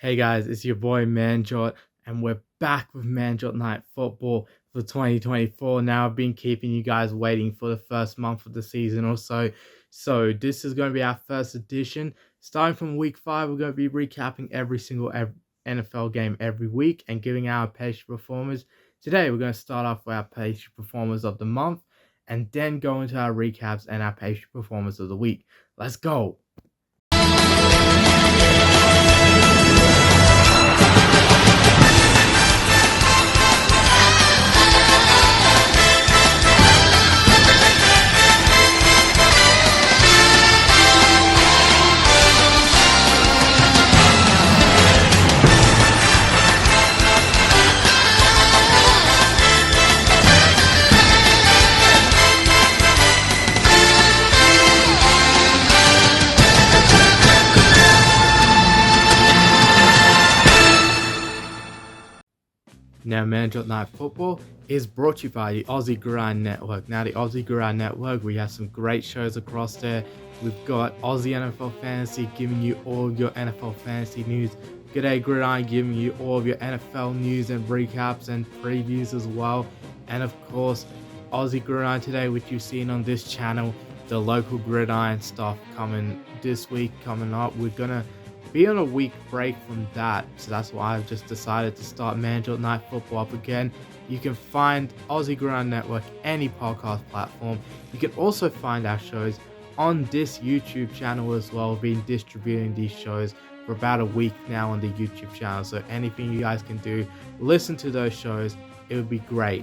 Hey guys, it's your boy Manjot, and we're back with Manjot Night Football for 2024. Now, I've been keeping you guys waiting for the first month of the season or so. So, this is going to be our first edition. Starting from week 5, we're going to be recapping every single NFL game every week and giving our page performers. Today, we're going to start off with our page performers of the month and then go into our recaps and our page performers of the week. Let's go. Now, Manjot Night Football is brought to you by the Aussie Grind Network. Now, the Aussie Grind Network, we have some great shows across there. We've got Aussie NFL Fantasy giving you all of your NFL fantasy news. G'day Gridiron giving you all of your NFL news and recaps and previews as well. And of course, Aussie Gridiron today, which you've seen on this channel, the local Gridiron stuff coming this week, coming up. We're going to be on a week break from that, so that's why I've just decided to start Manjot Night Football up again. You can find Aussie Grind Network any podcast platform. You can also find our shows on this YouTube channel as well. We've been distributing these shows for about a week now on the YouTube channel, so anything you guys can do, listen to those shows. It would be great.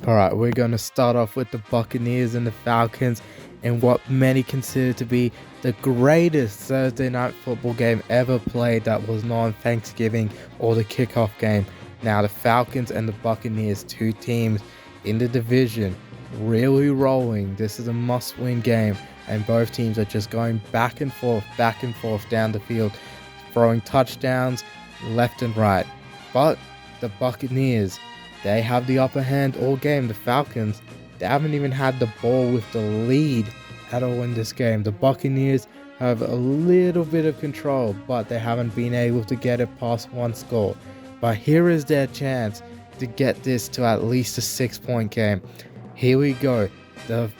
Alright, we're going to start off with the Buccaneers and the Falcons in what many consider to be the greatest Thursday night football game ever played that was not on Thanksgiving or the kickoff game. Now, the Falcons and the Buccaneers, two teams in the division, really rolling. This is a must-win game, and both teams are just going back and forth down the field, throwing touchdowns left and right. But the Buccaneers, they have the upper hand all game. The Falcons, they haven't even had the ball with the lead at all in this game. The Buccaneers have a little bit of control, but they haven't been able to get it past one score. But here is their chance to get this to at least a 6-point game. Here we go. The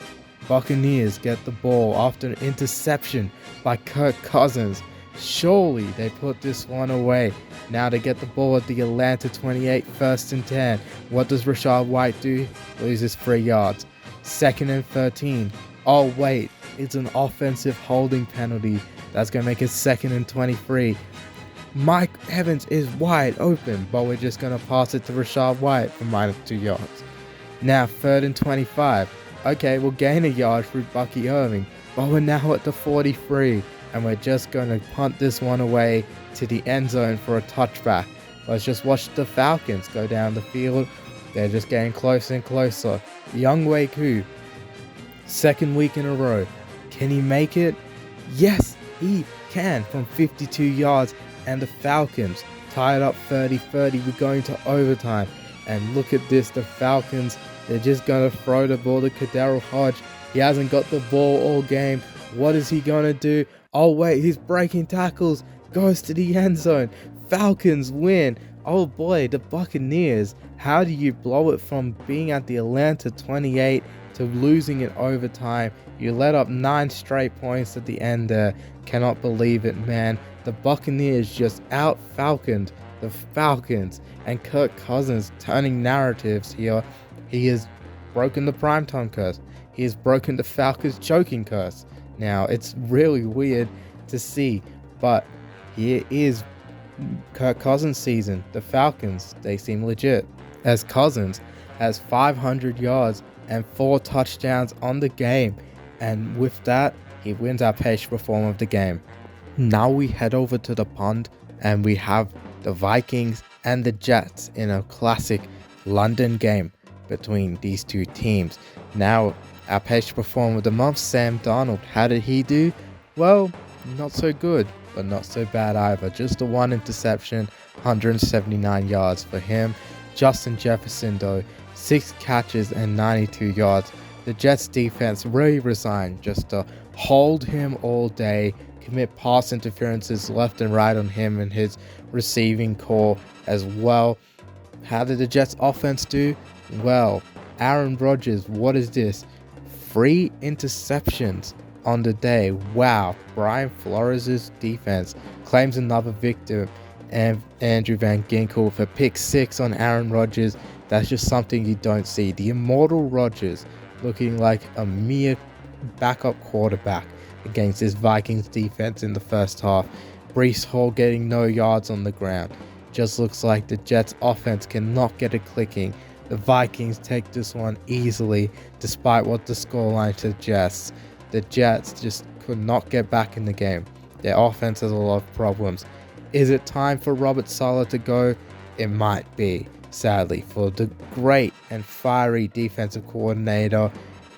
Buccaneers get the ball after an interception by Kirk Cousins. Surely they put this one away. Now they get the ball at the Atlanta 28, 1st and 10. What does Rachaad White do? Loses 3 yards. 2nd and 13. Oh wait, it's an offensive holding penalty. That's going to make it 2nd and 23. Mike Evans is wide open, but we're just going to pass it to Rachaad White for -2 yards. Now 3rd and 25. Okay, we'll gain a yard through Bucky Irving, but we're now at the 43. And we're just going to punt this one away to the end zone for a touchback. Let's just watch the Falcons go down the field. They're just getting closer and closer. Younghoe Koo, 2nd week in a row. Can he make it? Yes, he can from 52 yards. And the Falcons tied up 30-30. We're going to overtime. And look at this, the Falcons, they're just going to throw the ball to Kadarius Hodge. He hasn't got the ball all game. What is he going to do? Oh wait, he's breaking tackles, goes to the end zone. Falcons win. Oh boy, the Buccaneers. How do you blow it from being at the Atlanta 28 to losing in overtime? You let up 9 straight points at the end there. Cannot believe it, man. The Buccaneers just out-Falconed the Falcons, and Kirk Cousins turning narratives here. He has broken the primetime curse. He has broken the Falcons choking curse. Now, it's really weird to see, but here is Kirk Cousins' season. The Falcons, they seem legit, as Cousins has 500 yards and 4 touchdowns on the game, and with that, he wins our page performer of the game. Now we head over to the pond, and we have the Vikings and the Jets in a classic London game between these two teams. Now, our page performer of the month, Sam Darnold. How did he do? Well, not so good, but not so bad either. Just the 1 interception, 179 yards for him. Justin Jefferson, though, 6 catches and 92 yards. The Jets defense really resigned just to hold him all day, commit pass interferences left and right on him and his receiving core as well. How did the Jets offense do? Well, Aaron Rodgers, what is this? 3 interceptions on the day. Wow. Brian Flores' defense claims another victim, and Andrew Van Ginkel with a pick 6 on Aaron Rodgers. That's just something you don't see. The immortal Rodgers looking like a mere backup quarterback against this Vikings defense in the first half. Breece Hall getting no yards on the ground. Just looks like the Jets offense cannot get it clicking. The Vikings take this one easily despite what the scoreline suggests. The Jets just could not get back in the game. Their offense has a lot of problems. Is it time for Robert Saleh to go? It might be, sadly, for the great and fiery defensive coordinator.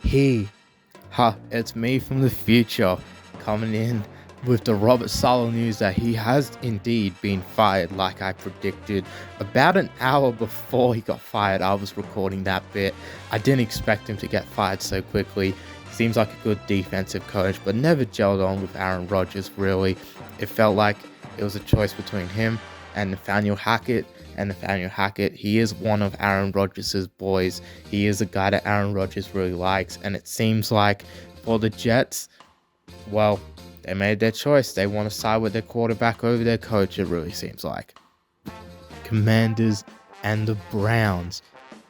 It's me from the future coming in with the Robert Saleh news that he has indeed been fired like I predicted. About an hour before he got fired, I was recording that bit. I didn't expect him to get fired so quickly. Seems like a good defensive coach, but never gelled on with Aaron Rodgers, really. It felt like it was a choice between him and Nathaniel Hackett. And Nathaniel Hackett, he is one of Aaron Rodgers' boys. He is a guy that Aaron Rodgers really likes. And it seems like for the Jets, well, they made their choice. They want to side with their quarterback over their coach, it really seems like. Commanders and the Browns.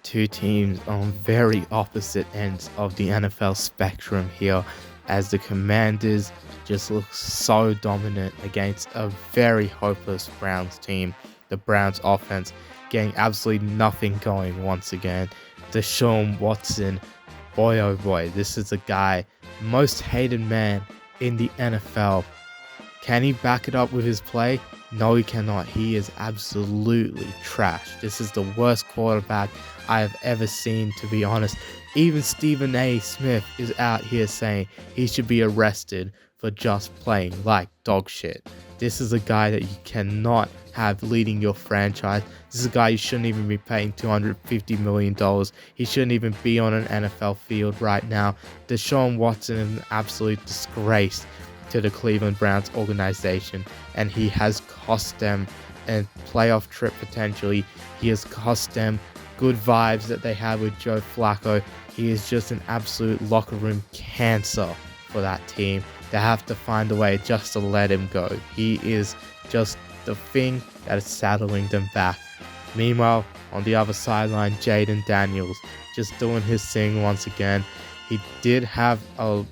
2 teams on very opposite ends of the NFL spectrum here, as the Commanders just look so dominant against a very hopeless Browns team. The Browns offense getting absolutely nothing going once again. Deshaun Watson, boy oh boy, this is a guy, most hated man in the NFL. Can he back it up with his play? No, he cannot. He is absolutely trash. This is the worst quarterback I have ever seen, to be honest. Even Stephen A. Smith is out here saying he should be arrested for just playing like dog shit. This is a guy that you cannot have leading your franchise. This is a guy you shouldn't even be paying $250 million. He shouldn't even be on an NFL field right now. Deshaun Watson is an absolute disgrace to the Cleveland Browns organization, and he has cost them a playoff trip potentially. He has cost them good vibes that they have with Joe Flacco. He is just an absolute locker room cancer for that team. They have to find a way just to let him go. He is just the thing that is saddling them back. Meanwhile, on the other sideline, Jaden Daniels just doing his thing once again. He did have a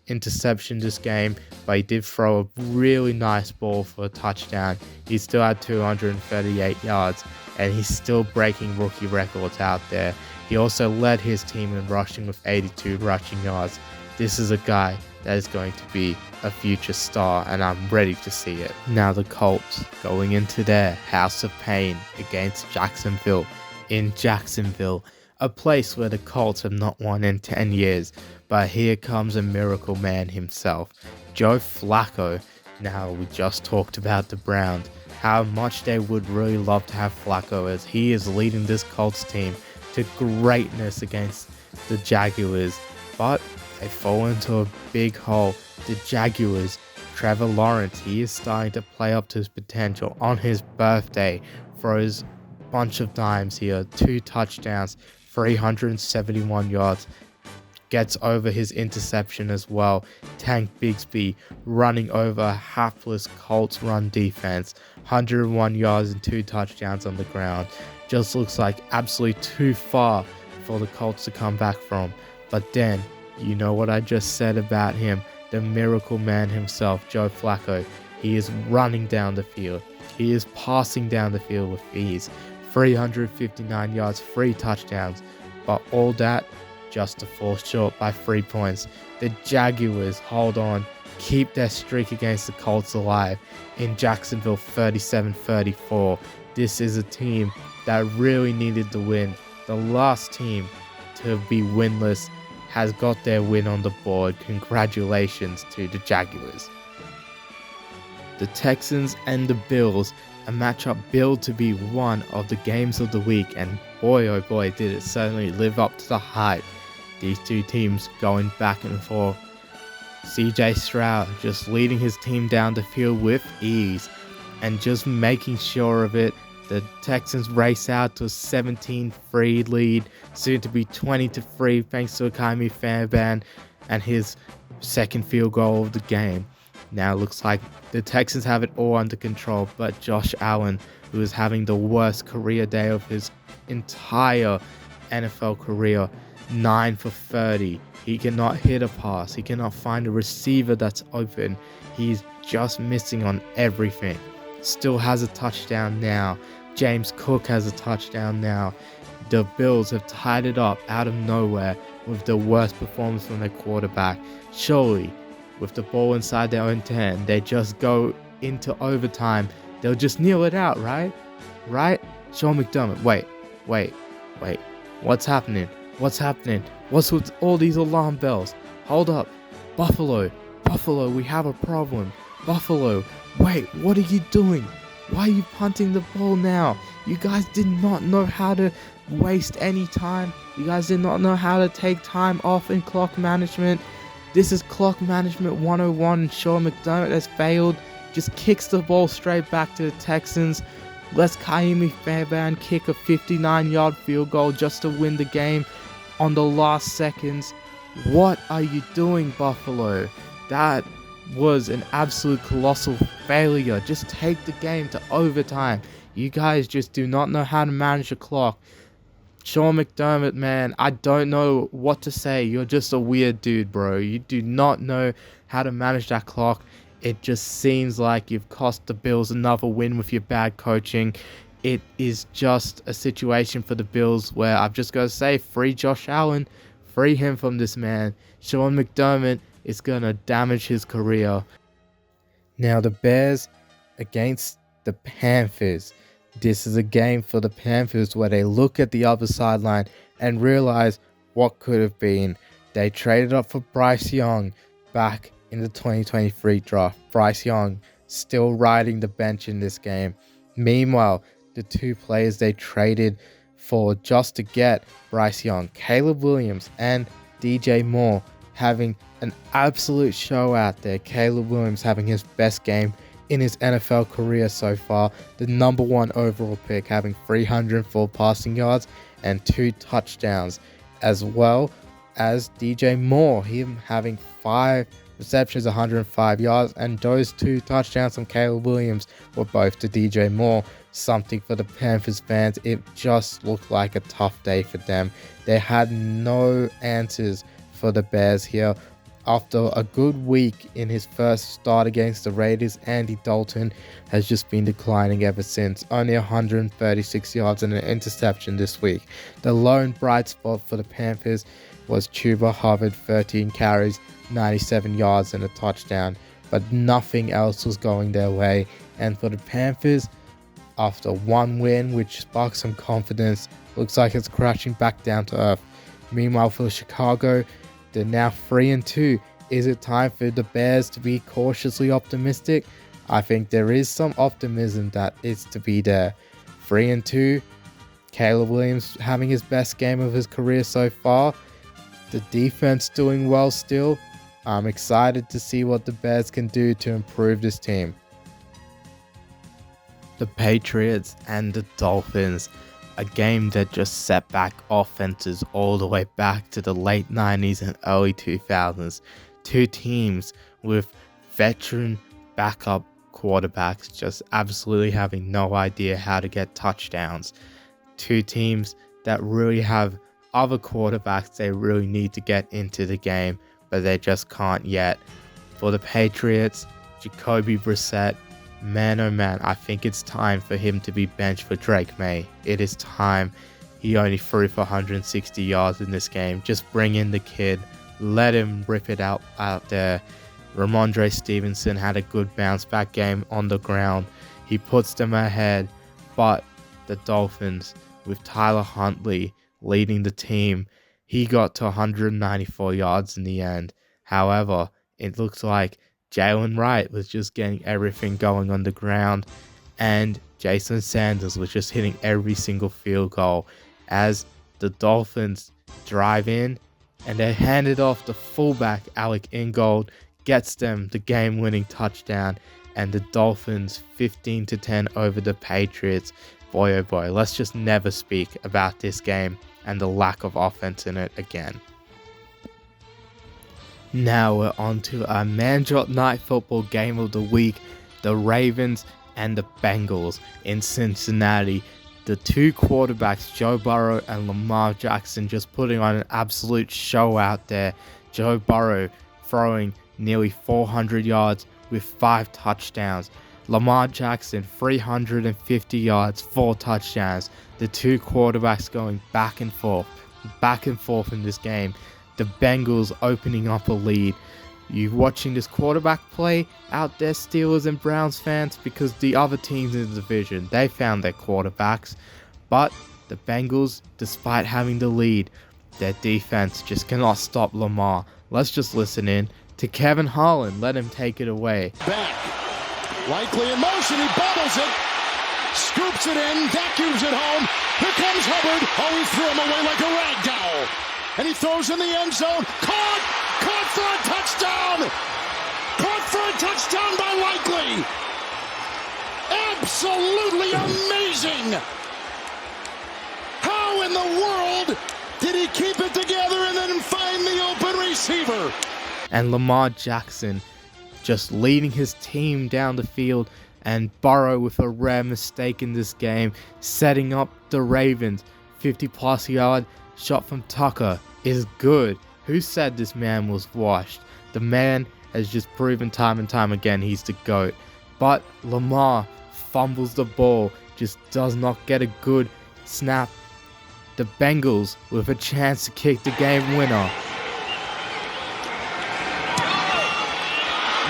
interception this game, but he did throw a really nice ball for a touchdown. He still had 238 yards, and he's still breaking rookie records out there. He also led his team in rushing with 82 rushing yards. This is a guy that is going to be a future star, and I'm ready to see it. Now the Colts going into their House of Pain against Jacksonville. In Jacksonville, a place where the Colts have not won in 10 years. But here comes a miracle man himself, Joe Flacco. Now, we just talked about the Browns, how much they would really love to have Flacco, as he is leading this Colts team to greatness against the Jaguars. But they fall into a big hole. The Jaguars, Trevor Lawrence, he is starting to play up to his potential. On his birthday, throws a bunch of dimes here, 2 touchdowns, 371 yards. Gets over his interception as well. Tank Bigsby running over a hapless Colts run defense. 101 yards and 2 touchdowns on the ground. Just looks like absolutely too far for the Colts to come back from. But then, you know what I just said about him. The miracle man himself, Joe Flacco. He is running down the field. He is passing down the field with ease. 359 yards, 3 touchdowns. But all that just to fall short by 3 points. The Jaguars hold on, keep their streak against the Colts alive in Jacksonville 37-34. This is a team that really needed the win. The last team to be winless has got their win on the board. Congratulations to the Jaguars. The Texans and the Bills, a matchup billed to be one of the games of the week, and boy oh boy did it certainly live up to the hype. These two teams going back and forth CJ Stroud just leading his team down the field with ease and just making sure of it. The Texans race out to a 17-3 lead, soon to be 20-3 thanks to Akaimi Fairbairn and his second field goal of the game. Now it looks like the Texans have it all under control, but Josh Allen, who is having the worst career day of his entire NFL career, 9 for 30. He cannot hit a pass. He cannot find a receiver that's open. He's just missing on everything. Still has a touchdown now. James Cook has a touchdown now. The Bills have tied it up out of nowhere with the worst performance from their quarterback. Surely, with the ball inside their own 10, they just go into overtime. They'll just kneel it out, right? Right? Sean McDermott, wait. What's happening? What's with all these alarm bells? Hold up. Buffalo, we have a problem. Buffalo, wait, what are you doing? Why are you punting the ball now? You guys did not know how to waste any time. You guys did not know how to take time off in clock management. This is clock management 101, and Sean McDermott has failed. Just kicks the ball straight back to the Texans. Lets Akaimi Fairbairn kick a 59-yard field goal just to win the game on the last seconds. What are you doing, Buffalo? That was an absolute colossal failure. Just take the game to overtime. You guys just do not know how to manage a clock. Sean McDermott, man, I don't know what to say. You're just a weird dude, bro. You do not know how to manage that clock. It just seems like you've cost the Bills another win with your bad coaching. It is just a situation for the Bills where I've just got to say, free Josh Allen. Free him from this man. Sean McDermott is going to damage his career. Now the Bears against the Panthers. This is a game for the Panthers where they look at the other sideline and realize what could have been. They traded up for Bryce Young back in the 2023 draft. Bryce Young still riding the bench in this game. Meanwhile, the two players they traded for just to get Bryce Young, Caleb Williams and DJ Moore, having an absolute show out there. Caleb Williams having his best game in his NFL career so far. The number 1 overall pick, having 304 passing yards and 2 touchdowns, as well as DJ Moore, him having 5 receptions, 105 yards, and those 2 touchdowns from Caleb Williams were both to DJ Moore. Something for the Panthers fans. It just looked like a tough day for them. They had no answers for the Bears here. After a good week in his first start against the Raiders, Andy Dalton has just been declining ever since. Only 136 yards and an interception this week. The lone bright spot for the Panthers was Chuba Hubbard, 13 carries, 97 yards and a touchdown, but nothing else was going their way. And for the Panthers, after one win, which sparked some confidence, looks like it's crashing back down to earth. Meanwhile, for Chicago, they're now 3-2. Is it time for the Bears to be cautiously optimistic? I think there is some optimism that is to be there. 3-2. Caleb Williams having his best game of his career so far. The defense doing well still. I'm excited to see what the Bears can do to improve this team. The Patriots and the Dolphins, a game that just set back offenses all the way back to the late 90s and early 2000s. Two teams with veteran backup quarterbacks just absolutely having no idea how to get touchdowns. Two teams that really have other quarterbacks they really need to get into the game, but they just can't yet. For the Patriots, Jacoby Brissett, man oh man, I think it's time for him to be benched for Drake May. It is time. He only threw for 160 yards in this game. Just bring in the kid. Let him rip it out there. Ramondre Stevenson had a good bounce back game on the ground. He puts them ahead. But the Dolphins, with Tyler Huntley leading the team, he got to 194 yards in the end. However, it looks like Jalen Wright was just getting everything going on the ground, and Jason Sanders was just hitting every single field goal as the Dolphins drive in and they hand it off to fullback Alec Ingold, gets them the game-winning touchdown, and the Dolphins 15-10 over the Patriots. Boy oh boy, let's just never speak about this game and the lack of offense in it again. Now we're on to our Manjot Night Football game of the week, the Ravens and the Bengals in Cincinnati. The two quarterbacks, Joe Burrow and Lamar Jackson, just putting on an absolute show out there. Joe Burrow throwing nearly 400 yards with 5 touchdowns. Lamar Jackson 350 yards, 4 touchdowns. The two quarterbacks going back and forth in this game. The Bengals opening up a lead. You watching this quarterback play out there, Steelers and Browns fans, because the other teams in the division, they found their quarterbacks. But the Bengals, despite having the lead, their defense just cannot stop Lamar. Let's just listen in to Kevin Harlan. Let him take it away. Back. Likely in motion. He bobbles it. Scoops it in. Vacuums it home. Here comes Hubbard. Oh, he threw him away like a rag doll. And he throws in the end zone. Caught for a touchdown. Caught for a touchdown by Likely. Absolutely amazing. How in the world did he keep it together and then find the open receiver? And Lamar Jackson just leading his team down the field, and Burrow with a rare mistake in this game, setting up the Ravens. 50-plus yard shot from Tucker is good. Who said this man was washed? The man has just proven time and time again he's the GOAT. But Lamar fumbles the ball, just does not get a good snap. The Bengals with a chance to kick the game winner.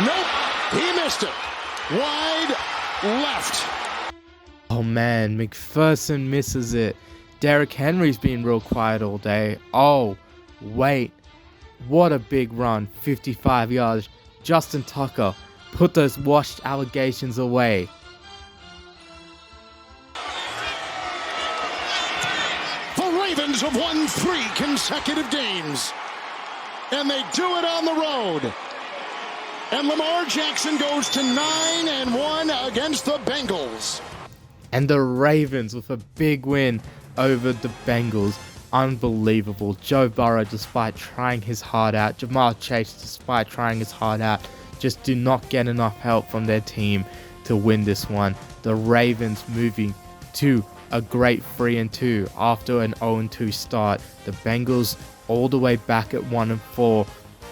Nope, he missed it. Wide left. Oh man, McPherson misses it. Derrick Henry's been real quiet all day. Oh, wait. What a big run. 55 yards. Justin Tucker, put those washed allegations away. The Ravens have won 3 consecutive games. And they do it on the road. And Lamar Jackson goes to 9-1 against the Bengals. And the Ravens with a big win over the Bengals. Unbelievable. Joe Burrow, despite trying his heart out. Jamar Chase, despite trying his heart out, just do not get enough help from their team to win this one. The Ravens moving to a great 3-2 after an 0-2 start. The Bengals all the way back at 1-4.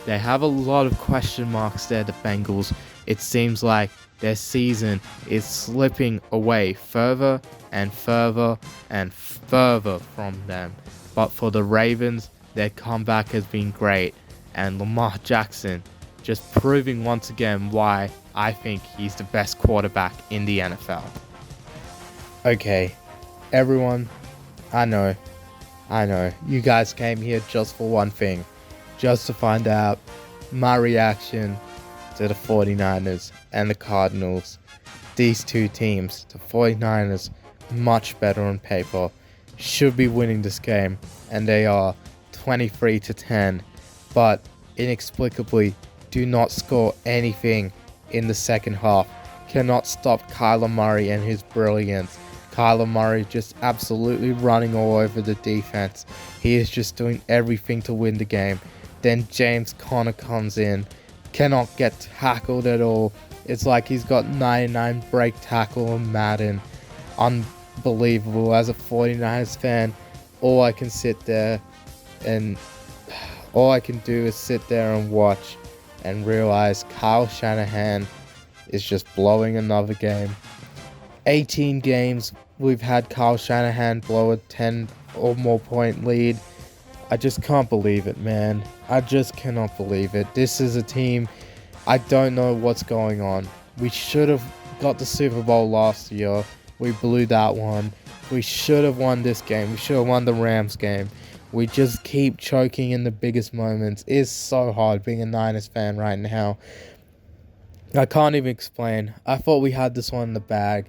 They have a lot of question marks there, the Bengals. It seems like their season is slipping away further and further and further from them. But for the Ravens, their comeback has been great. And Lamar Jackson just proving once again why I think he's the best quarterback in the NFL. Okay, everyone, I know, you guys came here just for one thing. Just to find out my reaction to the 49ers and the Cardinals. These two teams, the 49ers, much better on paper, should be winning this game, and they are 23-10, but inexplicably do not score anything in the second half. Cannot stop Kyler Murray and his brilliance. Kyler Murray just absolutely running all over the defense. He is just doing everything to win the game. Then James Conner comes in, cannot get tackled at all. It's like he's got 99 break tackle on Madden. Unbelievable. As a 49ers fan, all I can do is sit there and watch and realize Kyle Shanahan is just blowing another game. 18 games we've had Kyle Shanahan blow a 10 or more point lead. I just can't believe it, man. I just cannot believe it. This is a team, I don't know what's going on. We should have got the Super Bowl last year. We blew that one. We should have won this game. We should have won the Rams game. We just keep choking in the biggest moments. It's so hard being a Niners fan right now. I can't even explain. I thought we had this one in the bag,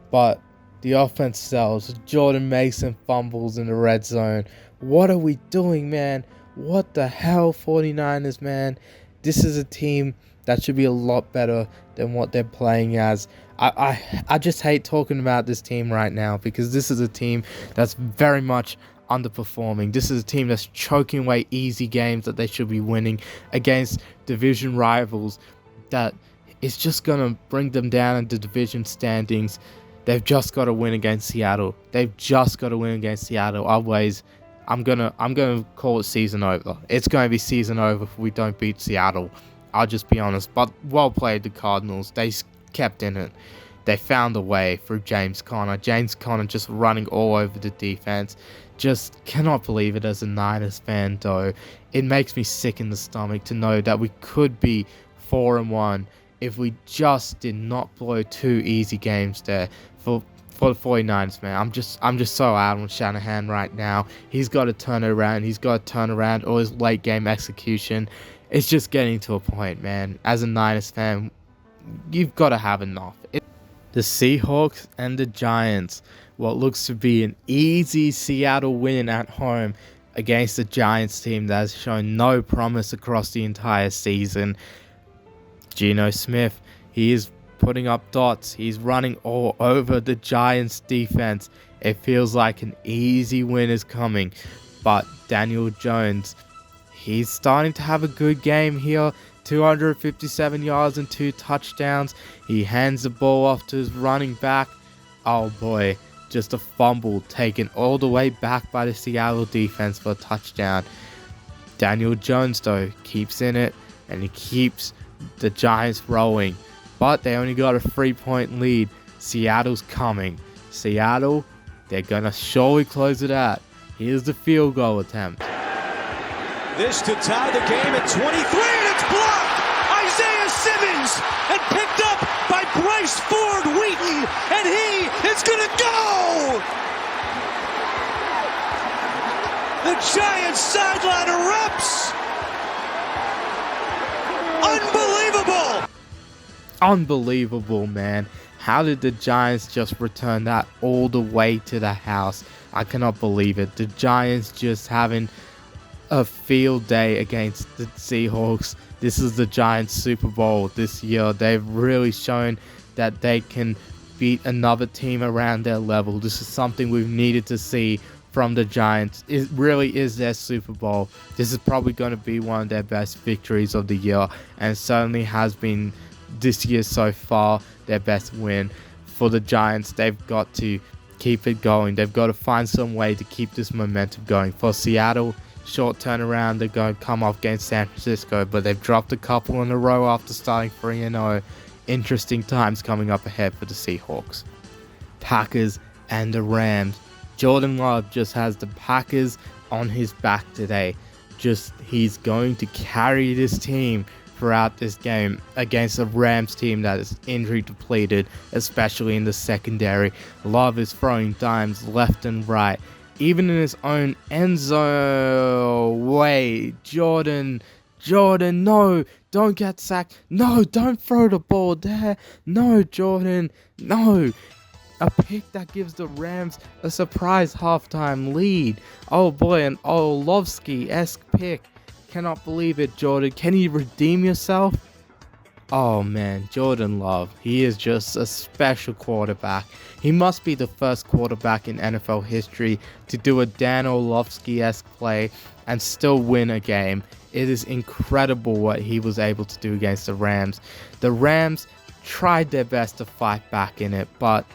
but the offense sells. Jordan Mason fumbles in the red zone. What are we doing, man? What the hell, 49ers, man? This is a team That should be a lot better than what they're playing as. I just hate talking about this team right now because this is a team that's very much underperforming. This is a team that's choking away easy games that they should be winning against division rivals that is just going to bring them down in the division standings. They've just got to win against Seattle. Otherwise, I'm gonna call it season over. It's going to be season over if we don't beat Seattle. I'll just be honest. But well played, the Cardinals. They kept in it. They found a way through James Conner. James Conner just running all over the defense. Just cannot believe it as a Niners fan, though. It makes me sick in the stomach to know that we could be 4-1 if we just did not blow 2 easy games there for the 49ers, man. I'm just so out on Shanahan right now. He's got to turn it around. He's got to turn around all his late game execution. It's just getting to a point, man. As a Niners fan, you've got to have enough. The Seahawks and the Giants. What looks to be an easy Seattle win at home against the Giants team that has shown no promise across the entire season. Geno Smith, he is putting up dots. He's running all over the Giants defense. It feels like an easy win is coming. But Daniel Jones, he's starting to have a good game here. 257 yards and 2 touchdowns. He hands the ball off to his running back. Oh boy, just a fumble taken all the way back by the Seattle defense for a touchdown. Daniel Jones, though, keeps in it and he keeps the Giants rolling. But they only got a 3-point lead. Seattle's coming. Seattle, they're going to surely close it out. Here's the field goal attempt. This to tie the game at 23, and it's blocked! Isaiah Simmons, and picked up by Bryce Ford Wheaton, and he is going to go! The Giants sideline erupts! Unbelievable! Unbelievable, man. How did the Giants just return that all the way to the house? I cannot believe it. The Giants just having a field day against the Seahawks. This is the Giants Super Bowl this year. They've really shown that they can beat another team around their level. This is something we've needed to see from the Giants. It really is their Super Bowl. This is probably going to be one of their best victories of the year, and certainly has been this year so far their best win. For the Giants, they've got to keep it going. They've got to find some way to keep this momentum going. For Seattle, short turnaround, they're going to come off against San Francisco, but they've dropped a couple in a row after starting 3-0. Interesting times coming up ahead for the Seahawks. Packers and the Rams. Jordan Love just has the Packers on his back today. He's going to carry this team throughout this game against a Rams team that is injury depleted, especially in the secondary. Love is throwing dimes left and right, even in his own end zone. Wait, Jordan, no, don't get sacked. No, don't throw the ball there. No, Jordan, no. A pick that gives the Rams a surprise halftime lead. Oh boy, an Orlovsky-esque pick. Cannot believe it, Jordan. Can you redeem yourself? Oh man, Jordan Love. He is just a special quarterback. He must be the first quarterback in NFL history to do a Dan Orlovsky-esque play and still win a game. It is incredible what he was able to do against the Rams. The Rams tried their best to fight back in it, but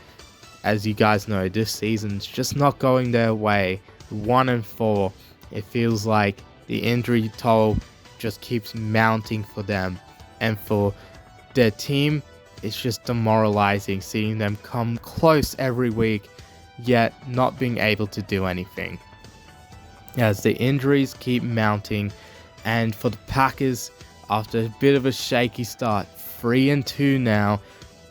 as you guys know, this season's just not going their way. 1-4. It feels like the injury toll just keeps mounting for them. And for their team, it's just demoralizing seeing them come close every week, yet not being able to do anything. As the injuries keep mounting, and for the Packers, after a bit of a shaky start, 3-2 now,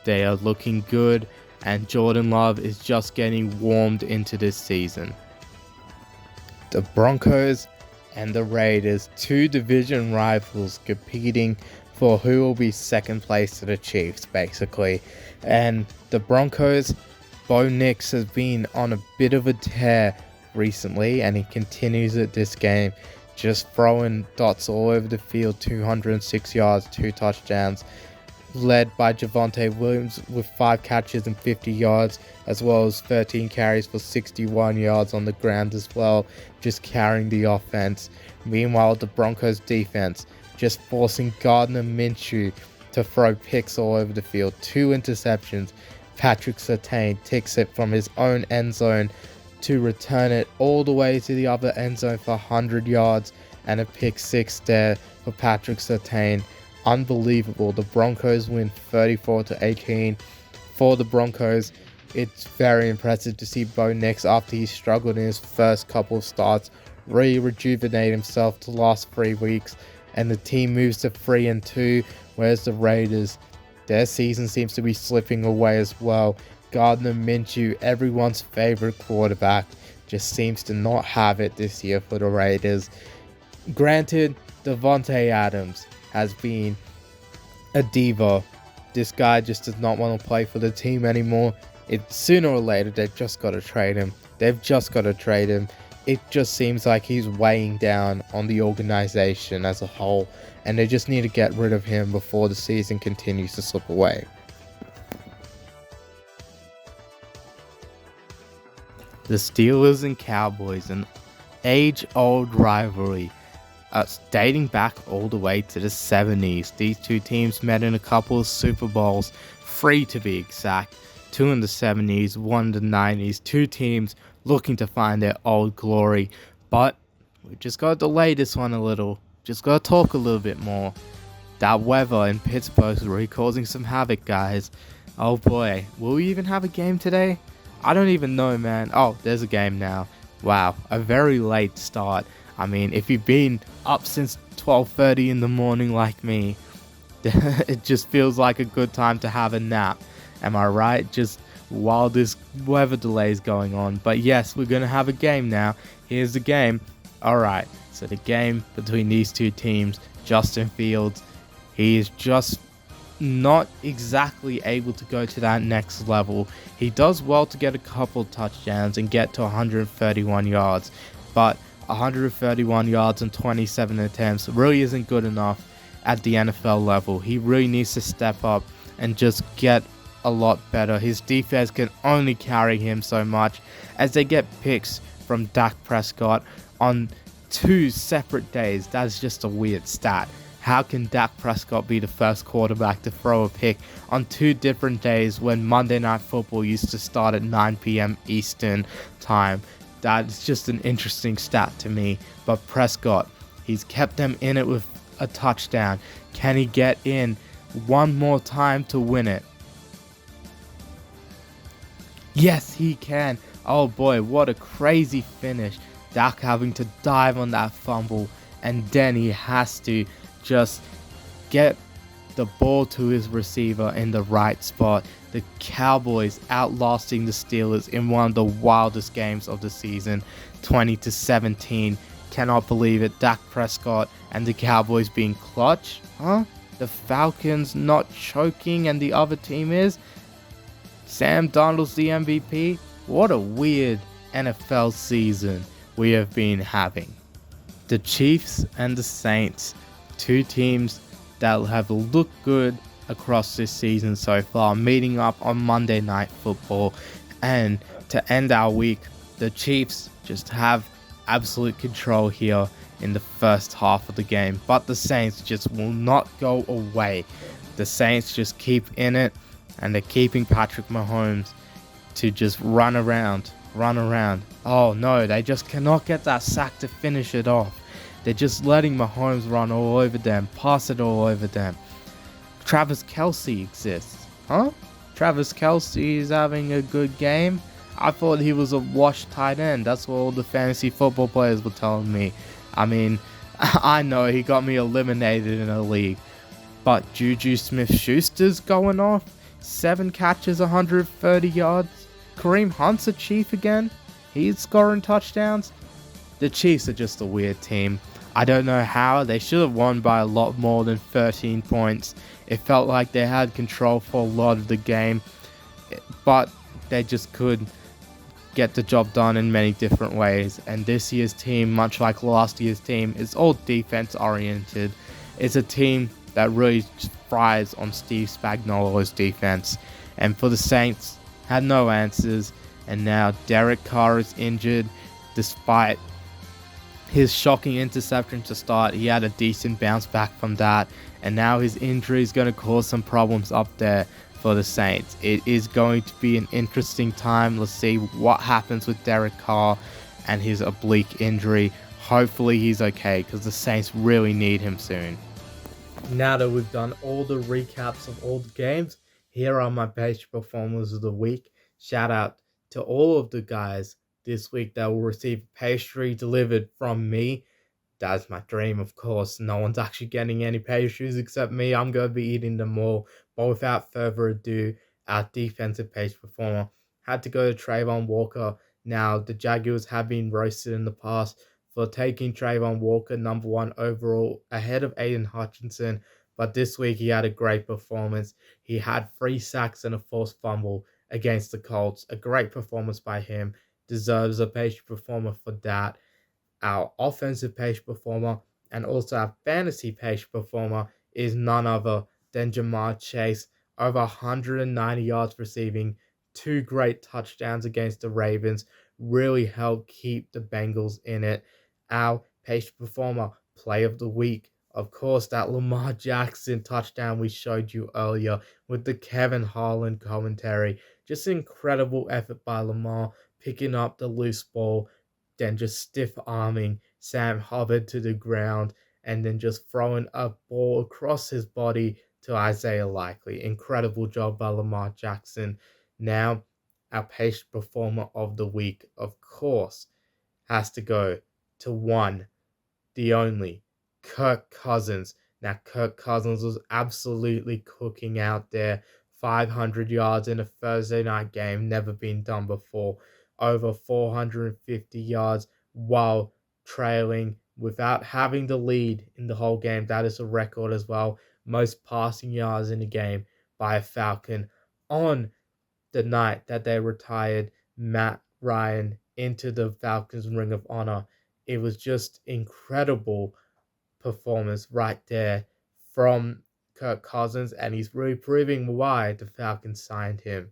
they are looking good, and Jordan Love is just getting warmed into this season. The Broncos and the Raiders, 2 division rivals competing for who will be second place to the Chiefs, basically. And the Broncos, Bo Nix has been on a bit of a tear recently, and he continues it this game. just throwing dots all over the field, 206 yards, 2 touchdowns, led by Javonte Williams with 5 catches and 50 yards, as well as 13 carries for 61 yards on the ground as well, just carrying the offense. Meanwhile, the Broncos defense just forcing Gardner Minshew to throw picks all over the field, 2 interceptions. Patrick Surtain takes it from his own end zone to return it all the way to the other end zone for 100 yards and a pick 6 there for Patrick Surtain. Unbelievable. The Broncos win 34-18. For the Broncos, it's very impressive to see Bo Nix, after he struggled in his first couple of starts, really rejuvenate himself the last 3 weeks, and the team moves to 3-2, whereas the Raiders, their season seems to be slipping away as well. Gardner Minshew, everyone's favorite quarterback, just seems to not have it this year for the Raiders. Granted, Devontae Adams has been a diva. This guy just does not want to play for the team anymore. Sooner or later, they've just got to trade him. It just seems like he's weighing down on the organization as a whole, and they just need to get rid of him before the season continues to slip away. The Steelers and Cowboys, an age-old rivalry, dating back all the way to the 70s. These two teams met in a couple of Super Bowls, 3 to be exact, 2 in the 70s, 1 in the 90s, 2 teams looking to find their old glory. But we just got to delay this one a little, just got to talk a little bit more. That weather in Pittsburgh is really causing some havoc, guys. Oh boy, will we even have a game today? I don't even know, man. Oh, there's a game now. Wow, a very late start. I mean, if you've been up since 12:30 in the morning like me, it just feels like a good time to have a nap. Am I right? Just while this weather delay is going on. But yes, we're going to have a game now. Here's the game. Alright, so the game between these two teams, Justin Fields, he is just not exactly able to go to that next level. He does well to get a couple touchdowns and get to 131 yards, but 131 yards and 27 attempts really isn't good enough at the NFL level. He really needs to step up and just get a lot better. His defense can only carry him so much, as they get picks from Dak Prescott on 2 separate days. That's just a weird stat. How can Dak Prescott be the first quarterback to throw a pick on 2 different days when Monday Night Football used to start at 9 p.m. Eastern time? That's just an interesting stat to me. But Prescott, he's kept them in it with a touchdown. Can he get in one more time to win it? Yes, he can. Oh boy, what a crazy finish. Dak having to dive on that fumble, and then he has to just get the ball to his receiver in the right spot. The Cowboys outlasting the Steelers in one of the wildest games of the season, 20-17. Cannot believe it. Dak Prescott and the Cowboys being clutch. Huh? The Falcons not choking and the other team is? Sam Darnold's the MVP? What a weird NFL season we have been having. The Chiefs and the Saints, 2 teams that have looked good across this season so far, meeting up on Monday Night Football. And to end our week, the Chiefs just have absolute control here in the first half of the game, but the Saints just will not go away. The Saints just keep in it, and they're keeping Patrick Mahomes to just run around. Oh no, they just cannot get that sack to finish it off. They're just letting Mahomes run all over them, pass it all over them. Travis Kelce exists. Huh? Travis Kelce is having a good game? I thought he was a washed tight end. That's what all the fantasy football players were telling me. I mean, I know he got me eliminated in a league. But Juju Smith-Schuster's going off. 7 catches, 130 yards. Kareem Hunt's a Chief again. He's scoring touchdowns. The Chiefs are just a weird team. I don't know how. They should have won by a lot more than 13 points. It felt like they had control for a lot of the game, but they just could get the job done in many different ways. And this year's team, much like last year's team, is all defense oriented. It's a team that really thrives on Steve Spagnuolo's defense. And for the Saints, had no answers. And now Derek Carr is injured. Despite his shocking interception to start, he had a decent bounce back from that. And now his injury is going to cause some problems up there for the Saints. It is going to be an interesting time. Let's see what happens with Derek Carr and his oblique injury. Hopefully he's okay, because the Saints really need him soon. Now that we've done all the recaps of all the games, here are my page performers of the week. Shout out to all of the guys this week that will receive pastry delivered from me. That's my dream, of course. No one's actually getting any pastries except me. I'm going to be eating them all. But without further ado, our defensive page performer had to go to Trayvon Walker. Now, the Jaguars have been roasted in the past for taking Trayvon Walker number 1 overall ahead of Aiden Hutchinson. But this week, he had a great performance. He had 3 sacks and a forced fumble against the Colts. A great performance by him. Deserves a page performer for that. Our offensive page performer and also our fantasy page performer is none other than Jamar Chase. Over 190 yards receiving, 2 great touchdowns against the Ravens, really helped keep the Bengals in it. Our page performer, play of the week, of course, that Lamar Jackson touchdown we showed you earlier with the Kevin Harlan commentary. Just incredible effort by Lamar, picking up the loose ball, then just stiff-arming Sam Hubbard to the ground, and then just throwing a ball across his body to Isaiah Likely. Incredible job by Lamar Jackson. Now, our page performer of the week, of course, has to go to one, the only, Kirk Cousins. Now, Kirk Cousins was absolutely cooking out there. 500 yards in a Thursday night game, never been done before. Over 450 yards while trailing without having the lead in the whole game. That is a record as well. Most passing yards in a game by a Falcon on the night that they retired Matt Ryan into the Falcons Ring of Honor. It was just incredible performance right there from Kirk Cousins, and he's really proving why the Falcons signed him.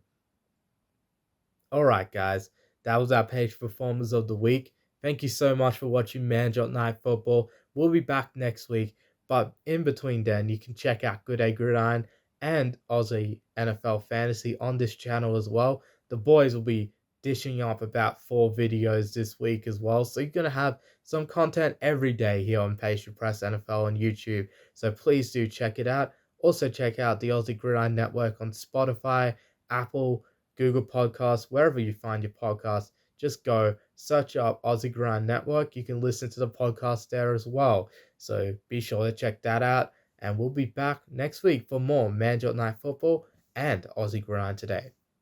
Alright guys, that was our page performers of the week. Thank you so much for watching Manjot Night Football. We'll be back next week, but in between then, you can check out Good Day Gridiron and Aussie NFL Fantasy on this channel as well. The boys will be dishing up about 4 videos this week as well, so you're going to have some content every day here on Pastry Press NFL on YouTube, so please do check it out. Also check out the Aussie Gridiron Network on Spotify, Apple, Google Podcasts, wherever you find your podcast. Just go search up Aussie Grind Network. You can listen to the podcast there as well. So be sure to check that out. And we'll be back next week for more Manjot Night Football and Aussie Grind Today.